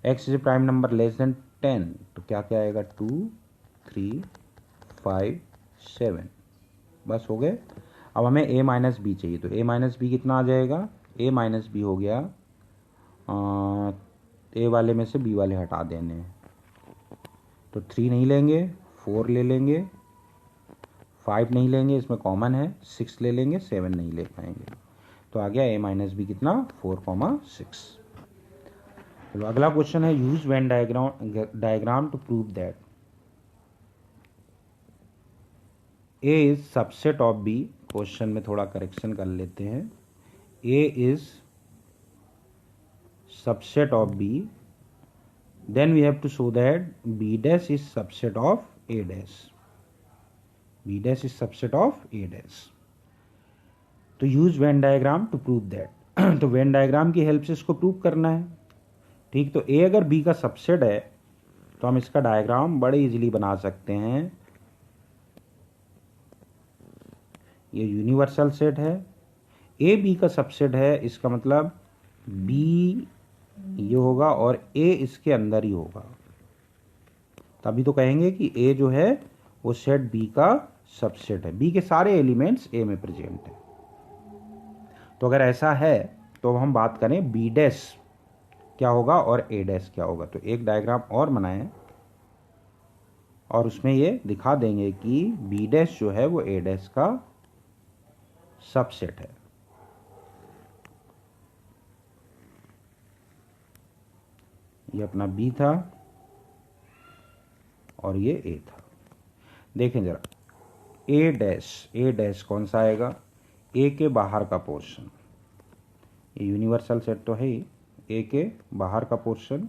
X is prime number less than 10 तो क्या क्या आएगा? 2, 3, 5, 7। बस हो गए। अब हमें ए माइनस बी चाहिए, तो ए माइनस बी कितना आ जाएगा? ए माइनस बी हो गया, ए वाले में से बी वाले हटा देने हैं तो 3 नहीं लेंगे, 4 ले लेंगे, 5 नहीं लेंगे, इसमें कॉमन है, 6 ले लेंगे, 7 नहीं ले पाएंगे। तो आ गया ए माइनस बी कितना? 4,6। चलो अगला क्वेश्चन है use Venn diagram to prove that A is subset of B. Question में थोड़ा करेक्शन कर लेते हैं। A is subset of B, then we have to show that B dash is subset of A dash. B dash is subset of A dash. तो use Venn diagram to prove that. तो Venn diagram की help से इसको prove करना है। ठीक, तो ए अगर बी का सबसेट है तो हम इसका डायग्राम बड़े इजीली बना सकते हैं। ये यूनिवर्सल सेट है, ए बी का सबसेट है, इसका मतलब बी ये होगा और ए इसके अंदर ही होगा, तभी तो कहेंगे कि ए जो है वो सेट बी का सबसेट है। बी के सारे एलिमेंट्स ए में प्रेजेंट है। तो अगर ऐसा है तो हम बात करें बी डैश क्या होगा और ए डैश क्या होगा। तो एक डायग्राम और बनाएं और उसमें ये दिखा देंगे कि बी डैश जो है वो ए डैश का सबसेट है। ये अपना बी था और ये ए था। देखें जरा, ए डैश कौन सा आएगा? ए के बाहर का पोर्शन। ये यूनिवर्सल सेट तो है ही। ए के बाहर का पोर्शन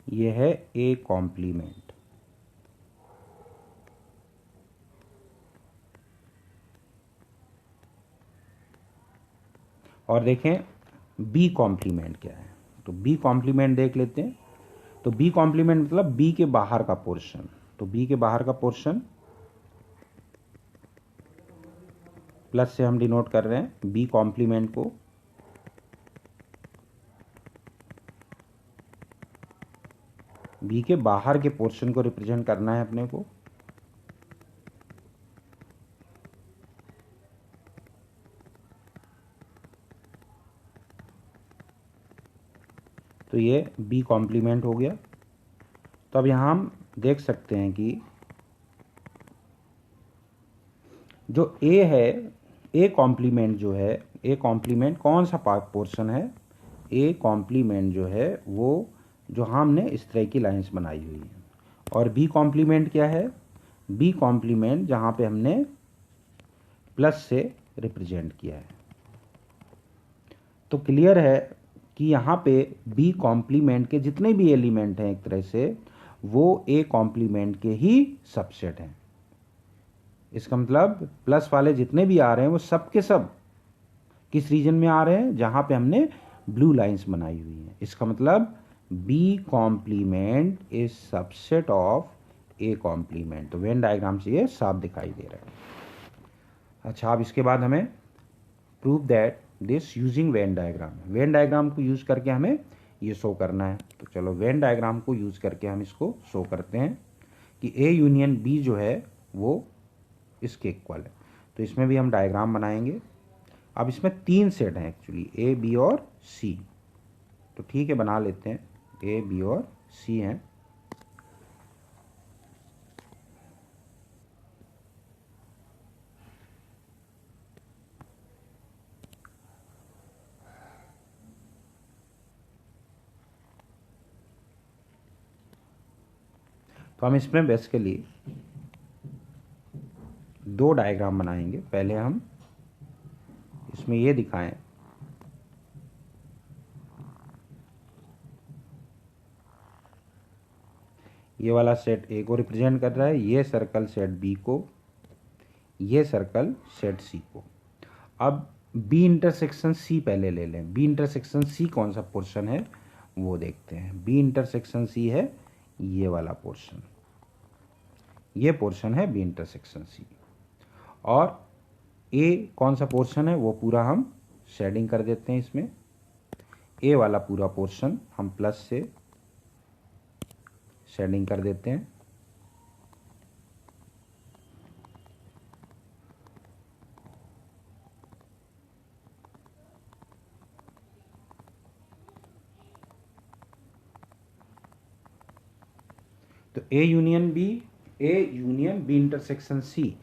ये है ए कॉम्प्लीमेंट। और देखें बी कॉम्प्लीमेंट क्या है। तो बी कॉम्प्लीमेंट देख लेते हैं। तो बी कॉम्प्लीमेंट मतलब बी के बाहर का पोर्शन। तो बी के बाहर का पोर्शन प्लस से हम डिनोट कर रहे हैं बी कॉम्प्लीमेंट को। बी के बाहर के पोर्शन को रिप्रेजेंट करना है अपने को। तो ये बी कॉम्प्लीमेंट हो गया। तो अब यहां हम देख सकते हैं कि जो ए है, ए कॉम्प्लीमेंट जो है, ए कॉम्प्लीमेंट कौन सा पोर्शन है? ए कॉम्प्लीमेंट जो है वो जो हमने इस तरह की लाइंस बनाई हुई है। और बी कॉम्प्लीमेंट क्या है? बी कॉम्प्लीमेंट जहां पे हमने प्लस से रिप्रेजेंट किया है। तो क्लियर है कि यहाँ पे बी कॉम्प्लीमेंट के जितने भी एलिमेंट हैं एक तरह से वो ए कॉम्प्लीमेंट के ही सबसेट हैं। इसका मतलब प्लस वाले जितने भी आ रहे हैं वो सब के सब किस रीजन में आ रहे हैं, जहां पे हमने ब्लू लाइंस बनाई हुई हैं। इसका मतलब B complement is subset of A complement. तो वेन डायग्राम से ये साफ दिखाई दे रहा है। अच्छा, अब इसके बाद हमें prove that this using Venn diagram. Venn diagram को यूज करके हमें ये शो करना है। तो चलो वेन डायग्राम को यूज करके हम इसको शो करते हैं कि ए यूनियन बी जो है वो इसके इक्वल है। तो इसमें भी हम डायग्राम बनाएंगे। अब इसमें 3 सेट हैं एक्चुअली, ए बी और सी। तो ठीक है, बना लेते हैं। ए बी और सी हैं। तो हम इसमें बेसिकली 2 डायग्राम बनाएंगे। पहले हम इसमें ये दिखाएं ये वाला सेट ए को रिप्रेजेंट कर रहा है, ये सर्कल सेट बी को, ये सर्कल सेट सी को। अब बी इंटरसेक्शन सी पहले ले लें। बी इंटरसेक्शन सी कौन सा पोर्शन है वो देखते हैं। बी इंटरसेक्शन सी है ये वाला पोर्शन, ये पोर्शन है बी इंटरसेक्शन सी। और ए कौन सा पोर्शन है वो पूरा हम शेडिंग कर देते हैं। इसमें ए वाला पूरा पोर्शन हम प्लस से शेडिंग कर देते हैं। तो A union B intersection C,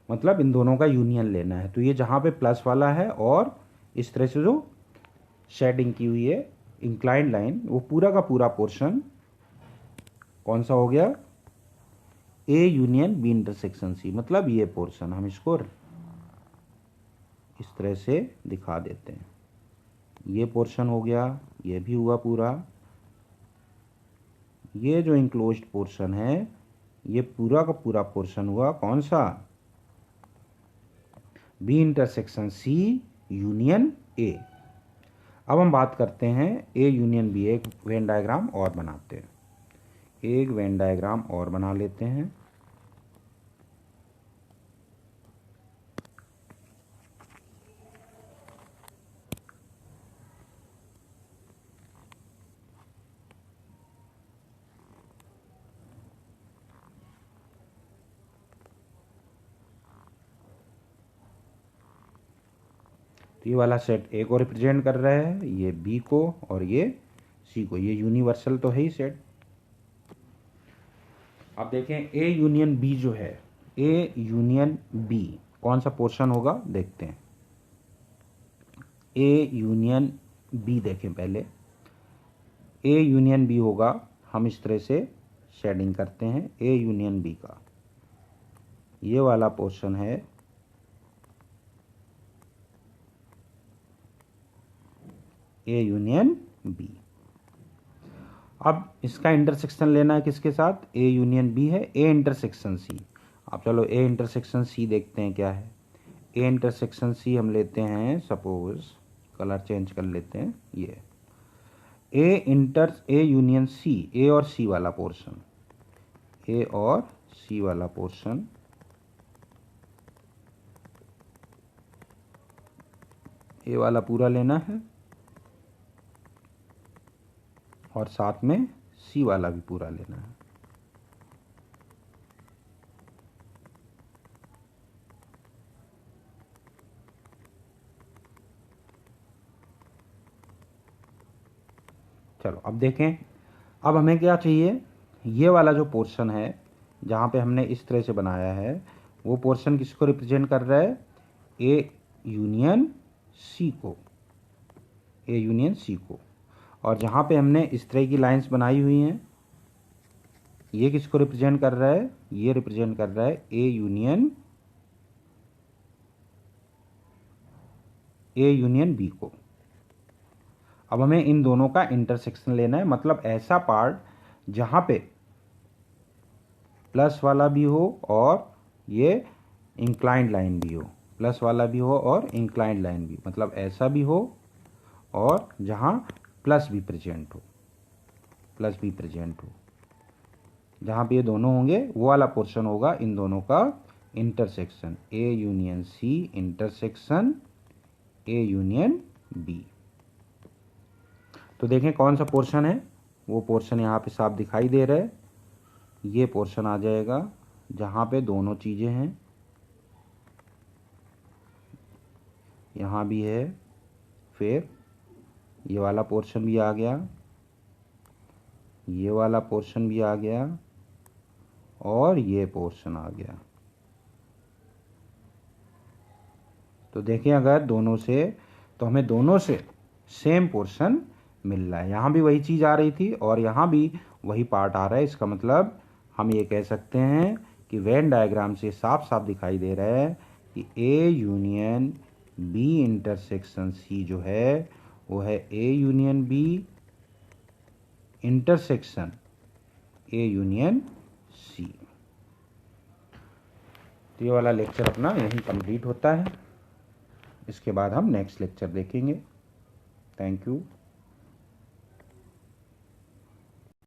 मतलब इन दोनों का यूनियन लेना है। तो ये जहां पे प्लस वाला है और इस तरह से जो शेडिंग की हुई है इंक्लाइंड लाइन, वो पूरा का पूरा पोर्शन कौन सा हो गया, A union B intersection C. मतलब ये पोर्शन हम इसको इस तरह से दिखा देते हैं। ये पोर्शन हो गया, ये भी हुआ पूरा। ये जो इंक्लोज्ड पोर्शन है ये पूरा का पूरा पोर्शन हुआ कौन सा, B intersection C union A. अब हम बात करते हैं ए यूनियन बी। एक वेन डायग्राम और बनाते हैं, एक वेन डायग्राम और बना लेते हैं। तो ये वाला सेट ए को रिप्रेजेंट कर रहा है, ये बी को और ये सी को। ये यूनिवर्सल तो है ही सेट। अब देखें ए यूनियन बी जो है, ए यूनियन बी कौन सा पोर्शन होगा देखते हैं। ए यूनियन बी देखें पहले। ए यूनियन बी होगा, हम इस तरह से शेडिंग करते हैं। ए यूनियन बी का ये वाला पोर्शन है ए यूनियन बी। अब इसका इंटरसेक्शन लेना है किसके साथ, ए यूनियन बी है ए इंटरसेक्शन सी। अब चलो ए इंटरसेक्शन सी देखते हैं क्या है। ए इंटरसेक्शन सी हम लेते हैं, सपोज कलर चेंज कर लेते हैं, ये ए यूनियन सी, ए और सी वाला पोर्शन, ए और सी वाला पोर्शन, ए वाला पूरा लेना है और साथ में सी वाला भी पूरा लेना है। चलो अब देखें, अब हमें क्या चाहिए, ये वाला जो पोर्शन है जहाँ पे हमने इस तरह से बनाया है वो पोर्शन किसको रिप्रेजेंट कर रहा है, ए यूनियन सी को, ए यूनियन सी को। और जहाँ पे हमने इस तरह की लाइंस बनाई हुई हैं ये किसको रिप्रेजेंट कर रहा है, ये रिप्रेजेंट कर रहा है ए यूनियन बी को। अब हमें इन दोनों का इंटरसेक्शन लेना है, मतलब ऐसा पार्ट जहाँ पे प्लस वाला भी हो और ये इंक्लाइंड लाइन भी हो, प्लस वाला भी हो और इंक्लाइंड लाइन भी, मतलब ऐसा भी हो और जहाँ प्लस भी प्रेजेंट हो, प्लस भी प्रेजेंट हो, जहाँ पे ये दोनों होंगे वो वाला पोर्शन होगा इन दोनों का intersection, A union C intersection A union B. तो देखें कौन सा पोर्शन है, वो पोर्शन यहाँ पे साफ दिखाई दे रहा है, ये पोर्शन आ जाएगा जहाँ पे दोनों चीज़ें हैं, यहाँ भी है, फिर ये वाला पोर्शन भी आ गया, ये वाला पोर्शन भी आ गया और ये पोर्शन आ गया। तो देखें अगर दोनों से, तो हमें दोनों से सेम पोर्शन मिल रहा है, यहाँ भी वही चीज़ आ रही थी और यहाँ भी वही पार्ट आ रहा है। इसका मतलब हम ये कह सकते हैं कि वेन डायग्राम से साफ साफ दिखाई दे रहा है कि A union B intersection C जो है वो है A union B intersection A union C. तो ये वाला लेक्चर अपना यहीं कंप्लीट होता है, इसके बाद हम नेक्स्ट लेक्चर देखेंगे। Thank you.